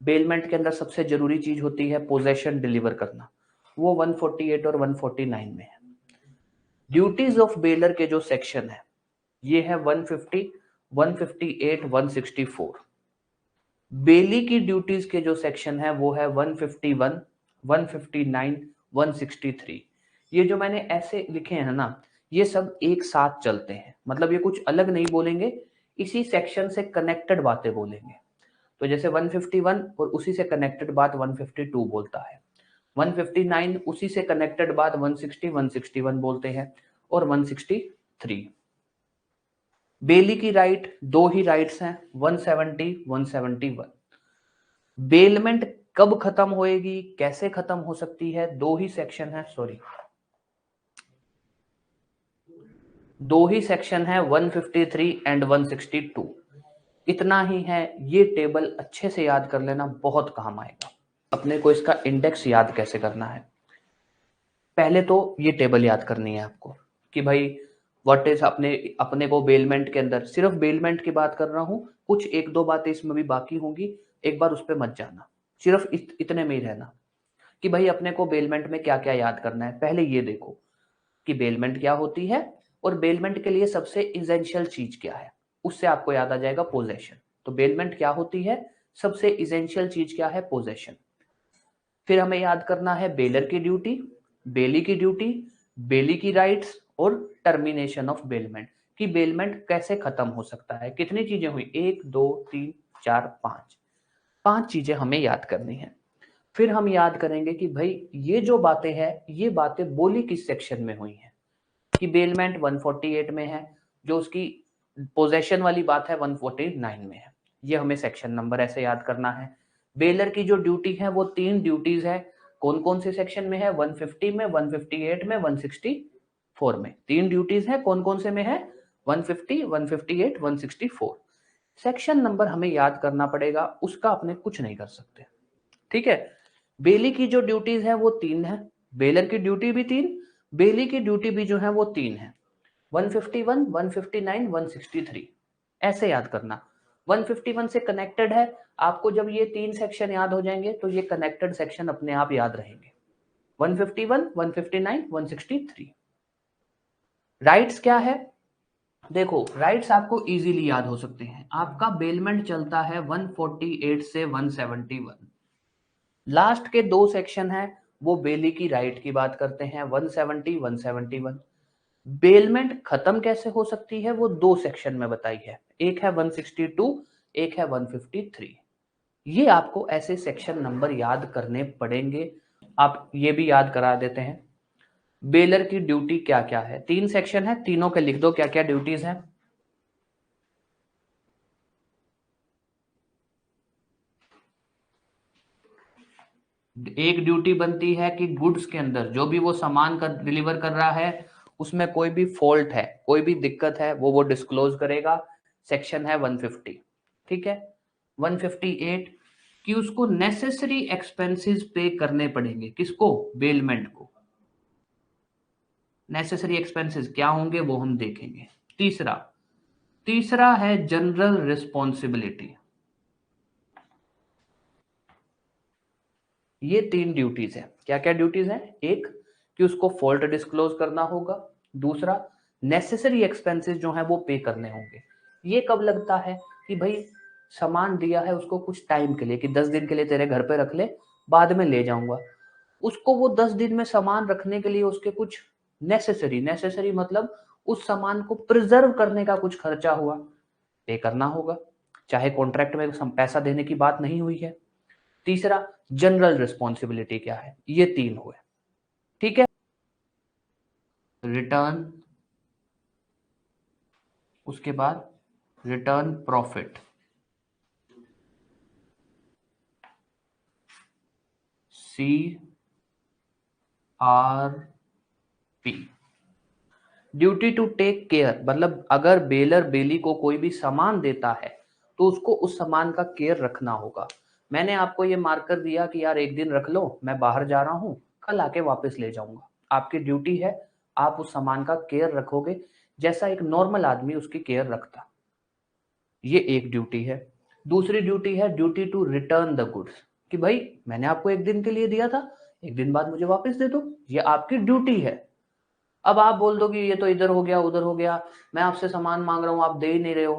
Bailment के अंदर सबसे जरूरी चीज होती है पोजेशन डिलीवर करना, वो 148 और 149 में है। ड्यूटीज ऑफ बेलर के जो सेक्शन है ये है 150, 158, 164। बेली की ड्यूटीज के जो सेक्शन है वो है 151, 159, 163। ये जो मैंने ऐसे लिखे हैं ना, ये सब एक साथ चलते हैं, मतलब ये कुछ अलग नहीं बोलेंगे, इसी सेक्शन से कनेक्टेड बातें बोलेंगे। तो जैसे 151 और उसी से कनेक्टेड बात 152 बोलता है, 159 उसी से कनेक्टेड बात 160, 161 बोलते हैं, और 163। बेली की राइट दो ही राइट्स हैं, 170, 171। बेलमेंट कब खत्म होएगी, कैसे खत्म हो सकती है, दो ही सेक्शन है, सॉरी दो ही सेक्शन है, 153 एंड 162। इतना ही है, ये टेबल अच्छे से याद कर लेना, बहुत काम आएगा। अपने को इसका इंडेक्स याद कैसे करना है, पहले तो ये टेबल याद करनी है आपको कि भाई व्हाट इज, अपने को बेलमेंट के अंदर, सिर्फ बेलमेंट की बात कर रहा हूं, कुछ एक दो बातें इसमें भी बाकी होंगी, एक बार उस पर मत जाना, सिर्फ इतने में ही रहना कि भाई अपने को बेलमेंट में क्या क्या याद करना है। पहले ये देखो कि बेलमेंट क्या होती है और बेलमेंट के लिए सबसे इसेंशियल चीज क्या है, उससे आपको याद आ जाएगा पोजेशन। तो बेलमेंट क्या होती है, सबसे इसेंशियल चीज क्या है, पोजेशन। फिर हमें याद करना है बेलर की ड्यूटी, बेली की ड्यूटी, बेली की राइट्स और टर्मिनेशन ऑफ बेलमेंट, कि बेलमेंट कैसे खत्म हो सकता है। कितनी चीजें हुई, 1 2 3 4 5, 5 चीजें हमें याद करनी है। फिर हम याद करेंगे कि भाई ये जो बातें हैं, ये बातें बोली किस सेक्शन में हुई हैं, कि बेलमेंट 148 में है, जो उसकी पोजेशन वाली बात है 149 में है। ये हमें सेक्शन नंबर ऐसे याद करना है। बेलर की जो ड्यूटी है वो 3 ड्यूटीज है, कौन कौन से सेक्शन में है, 150 में, 158 में, 164 में। 3 ड्यूटीज है, कौन कौन से में है, 150, 158, 164। सेक्शन नंबर हमें याद करना पड़ेगा, उसका अपने कुछ नहीं कर सकते, ठीक है। बेली की जो ड्यूटीज है वो 3 है, बेलर की ड्यूटी भी 3, बेली की ड्यूटी भी जो है वो 3 है, 151, 159, 163। ऐसे याद करना, 151 से कनेक्टेड है, आपको जब ये 3 सेक्शन याद हो जाएंगे तो ये कनेक्टेड सेक्शन अपने आप याद रहेंगे, 151, 159, 163। राइट्स क्या है, देखो राइट्स आपको इजीली याद हो सकते हैं। आपका बेलमेंट चलता है 148 से 171, लास्ट के 2 सेक्शन है वो बेली की राइट की बात करते हैं, 170, 171। बेलमेंट खत्म कैसे हो सकती है वो 2 सेक्शन में बताई है, एक है 162, एक है 153। ये आपको ऐसे सेक्शन नंबर याद करने पड़ेंगे। आप ये भी याद करा देते हैं, बेलर की ड्यूटी क्या क्या है, 3 सेक्शन है, तीनों के लिख दो क्या क्या ड्यूटीज हैं। एक ड्यूटी बनती है कि गुड्स के अंदर जो भी वो सामान का डिलीवर कर रहा है उसमें कोई भी फॉल्ट है, कोई भी दिक्कत है, वो डिस्क्लोज करेगा, सेक्शन है 150, ठीक है। 158 कि उसको नेसेसरी एक्सपेंसेस पे करने पड़ेंगे, किसको, बेलमेंट को। नेसेसरी एक्सपेंसेस क्या होंगे वो हम देखेंगे। तीसरा तीसरा है जनरल रिस्पॉन्सिबिलिटी। ये 3 ड्यूटीज है, क्या क्या ड्यूटीज है, एक कि उसको फॉल्ट डिस्क्लोज करना होगा, दूसरा नेसेसरी एक्सपेंसेस जो है वो पे करने होंगे। ये कब लगता है कि भाई सामान दिया है उसको कुछ टाइम के लिए, कि 10 दिन के लिए तेरे घर पे रख ले, बाद में ले जाऊंगा, उसको वो 10 दिन में सामान रखने के लिए उसके कुछ नेसेसरी मतलब उस सामान को प्रिजर्व करने का कुछ खर्चा हुआ, पे करना होगा, चाहे कॉन्ट्रैक्ट में पैसा देने की बात नहीं हुई है। तीसरा जनरल रिस्पॉन्सिबिलिटी क्या है, ये 3 हुए, ठीक है। रिटर्न, उसके बाद return profit, CRP। Duty to take care, मतलब अगर बेलर बेली को कोई भी सामान देता है तो उसको उस सामान का केयर रखना होगा। मैंने आपको ये मार्कर दिया कि यार एक दिन रख लो, मैं बाहर जा रहा हूँ, कल आके वापस ले जाऊंगा, आपकी ड्यूटी है, आप उस सामान का केयर रखोगे जैसा एक नॉर्मल आदमी उसकी केयर रखता। ये एक ड्यूटी है। दूसरी ड्यूटी है duty to return the goods, कि भाई मैंने आपको एक दिन के लिए दिया था, एक दिन बाद मुझे वापस दे दो, ये आपकी ड्यूटी है। अब आप बोल दो कि ये तो इधर हो गया उधर हो गया, मैं आपसे सामान मांग रहा हूं आप दे ही नहीं रहे हो,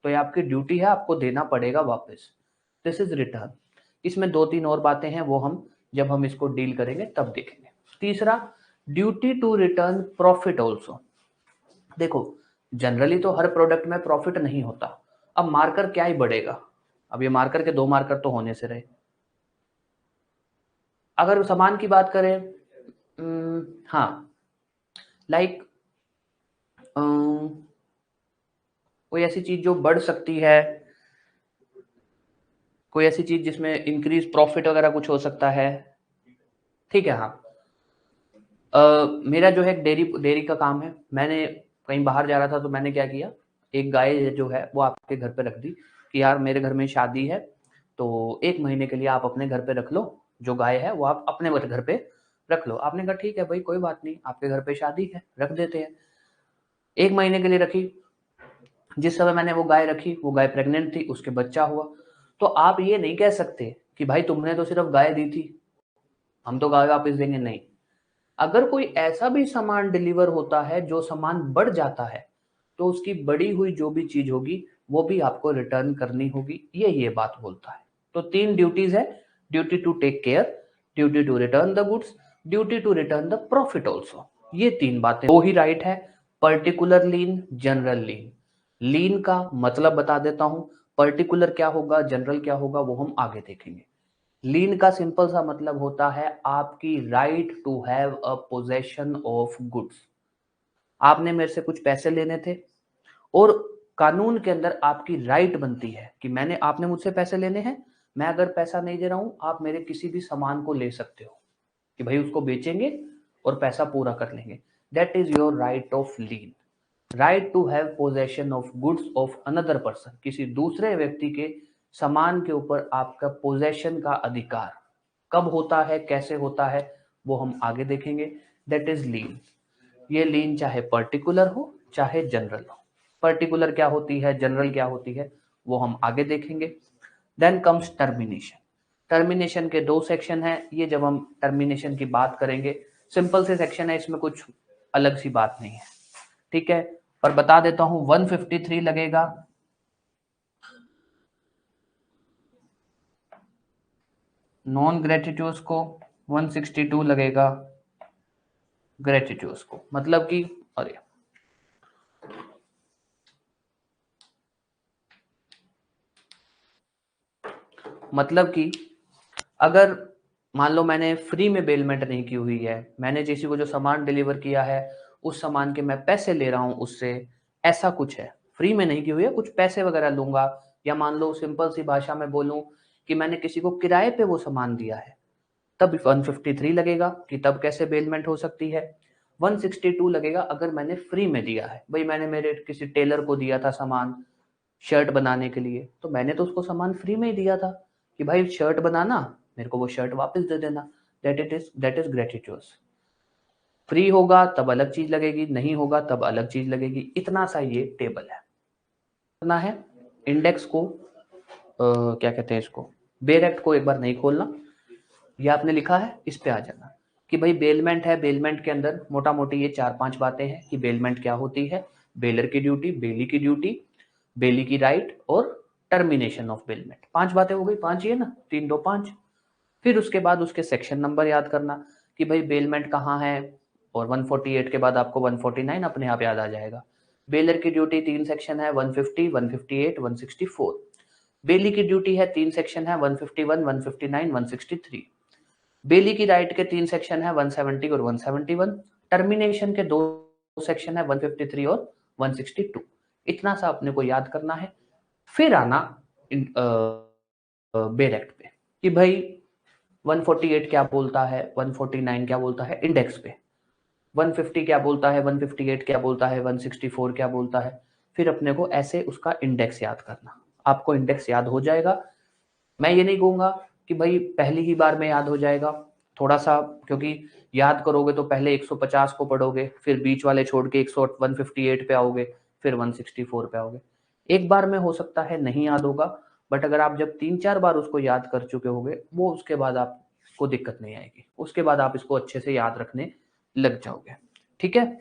तो ये आपकी ड्यूटी है, आपको देना पड़ेगा वापस। This is return. इसमें 2-3 और बातें हैं, वो हम जब हम इसको डील करेंगे तब देखेंगे। तीसरा, duty to return profit also. देखो, जनरली तो हर प्रोडक्ट में प्रॉफिट नहीं होता। अब मार्कर क्या ही बढ़ेगा, अब ये मार्कर के 2 मार्कर तो होने से रहे। अगर सामान की बात करें, हाँ, लाइक कोई ऐसी चीज जो बढ़ सकती है, कोई ऐसी चीज जिसमें इंक्रीज प्रॉफिट वगैरह कुछ हो सकता है, ठीक है। हाँ, मेरा जो है डेयरी डेयरी का काम है, मैंने कहीं बाहर जा रहा था तो मैंने क्या किया, एक गाय जो है वो आपके घर पे रख दी कि यार मेरे घर में शादी है, तो 1 महीने के लिए आप अपने घर पे रख लो, जो गाय है वो आप अपने घर पे रख लो। आपने कहा ठीक है भाई, कोई बात नहीं, आपके घर पे शादी है, रख देते हैं। 1 महीने के लिए रखी। जिस समय मैंने वो गाय रखी, वो गाय प्रेग्नेंट थी, उसके बच्चा हुआ। तो आप ये नहीं कह सकते कि भाई तुमने तो सिर्फ गाय दी थी, हम तो गाय वापस देंगे, नहीं। अगर कोई ऐसा भी सामान डिलीवर होता है जो सामान बढ़ जाता है, तो उसकी बढ़ी हुई जो भी चीज होगी वो भी आपको रिटर्न करनी होगी, ये बात बोलता है। तो 3 ड्यूटीज है, duty to take care, duty to return the goods, duty to return the profit also. ये 3 बातें, 2 ही राइट है, particular lien, general lien. Lien का मतलब बता देता हूं, पर्टिकुलर क्या होगा, जनरल क्या होगा, वो हम आगे देखेंगे। लीन का सिंपल सा मतलब होता है आपकी right to have a possession of goods. आपने मेरे से कुछ पैसे लेने थे और कानून के अंदर आपकी राइट बनती है कि मैंने आपने मुझसे पैसे लेने हैं, मैं अगर पैसा नहीं दे रहा हूं, आप मेरे किसी भी सामान को ले सकते हो, कि भाई उसको बेचेंगे और पैसा पूरा कर लेंगे। That is your right of lien. Right to have possession of goods of another person, किसी दूसरे व्यक्ति के सामान के ऊपर आपका पोजेशन का अधिकार कब होता है, कैसे होता है, वो हम आगे देखेंगे। दैट इज लीन। ये लीन चाहे पर्टिकुलर हो चाहे जनरल हो। पर्टिकुलर क्या होती है, जनरल क्या होती है, वो हम आगे देखेंगे। Then comes termination. टर्मिनेशन के 2 सेक्शन हैं, ये जब हम टर्मिनेशन की बात करेंगे, सिंपल से सेक्शन है, इसमें कुछ अलग सी बात नहीं है, ठीक है। और बता देता हूं 153 लगेगा, नॉन ग्रेटिट्यूस को, 162 लगेगा ग्रेटिट्यूस को। मतलब कि अरे मतलब कि अगर मान लो मैंने फ्री में बेलमेंट नहीं की हुई है, मैंने किसी को जो सामान डिलीवर किया है उस सामान के मैं पैसे ले रहा हूं उससे, ऐसा कुछ है, फ्री में नहीं की हुई है, कुछ पैसे वगैरह लूंगा, या मान लो सिंपल सी भाषा में बोलूं कि मैंने किसी को किराए पे वो सामान दिया है, तब 153 लगेगा कि तब कैसे बेलमेंट हो सकती है। 162 लगेगा अगर मैंने फ्री में दिया है, भाई मैंने मेरे किसी टेलर को दिया था सामान शर्ट बनाने के लिए, तो मैंने तो उसको सामान फ्री में ही दिया था कि भाई शर्ट बनाना, मेरे को वो शर्ट वापस दे देना। That is ग्रेटिट्यूस। फ्री होगा तब अलग चीज लगेगी, नहीं होगा तब अलग चीज लगेगी। इतना सा ये टेबल है। करना है इंडेक्स को, क्या कहते हैं इसको, बेयर एक्ट को एक बार नहीं खोलना, ये आपने लिखा है, इस पे आ जाना कि भाई बेलमेंट है, बेलमेंट के अंदर मोटा मोटी ये 4-5 बातें हैं कि बेलमेंट क्या होती है, बेलर की ड्यूटी, बेली की ड्यूटी, बेली की राइट और टर्मिनेशन ऑफ बेलमेंट। 5 बातें हो गई, 5 ही है ना, 3 2 5। फिर उसके बाद उसके सेक्शन नंबर याद करना कि भाई बेलमेंट कहाँ है, और 148 के बाद आपको 149 अपने आप याद आ जाएगा। बेलर की ड्यूटी 3 सेक्शन है, 150, 158, 164। बेली की ड्यूटी है 3 सेक्शन है, 151, 159, 163। बेली की राइट के 3 सेक्शन है, 170 और 171। टर्मिनेशन के 2 सेक्शन है, 153 और 162। इतना सा अपने को याद करना है। फिर आना बेल एक्ट पे कि भाई 148 क्या बोलता है, 149 क्या बोलता है इंडेक्स पे, 150 क्या बोलता है, 158 क्या बोलता है, 164 क्या बोलता है। फिर अपने को ऐसे उसका इंडेक्स याद करना। आपको इंडेक्स याद हो जाएगा, मैं ये नहीं कहूंगा कि भाई पहली ही बार में याद हो जाएगा, थोड़ा सा, क्योंकि याद करोगे तो पहले 150 को पढ़ोगे, फिर बीच वाले छोड़ के 158 पे आओगे, फिर 164 पे आओगे। एक बार में हो सकता है नहीं याद होगा, बट अगर आप जब 3-4 बार उसको याद कर चुके होगे, वो उसके बाद आपको दिक्कत नहीं आएगी। उसके बाद आप इसको अच्छे से याद रखने लग जाओगे। ठीक है?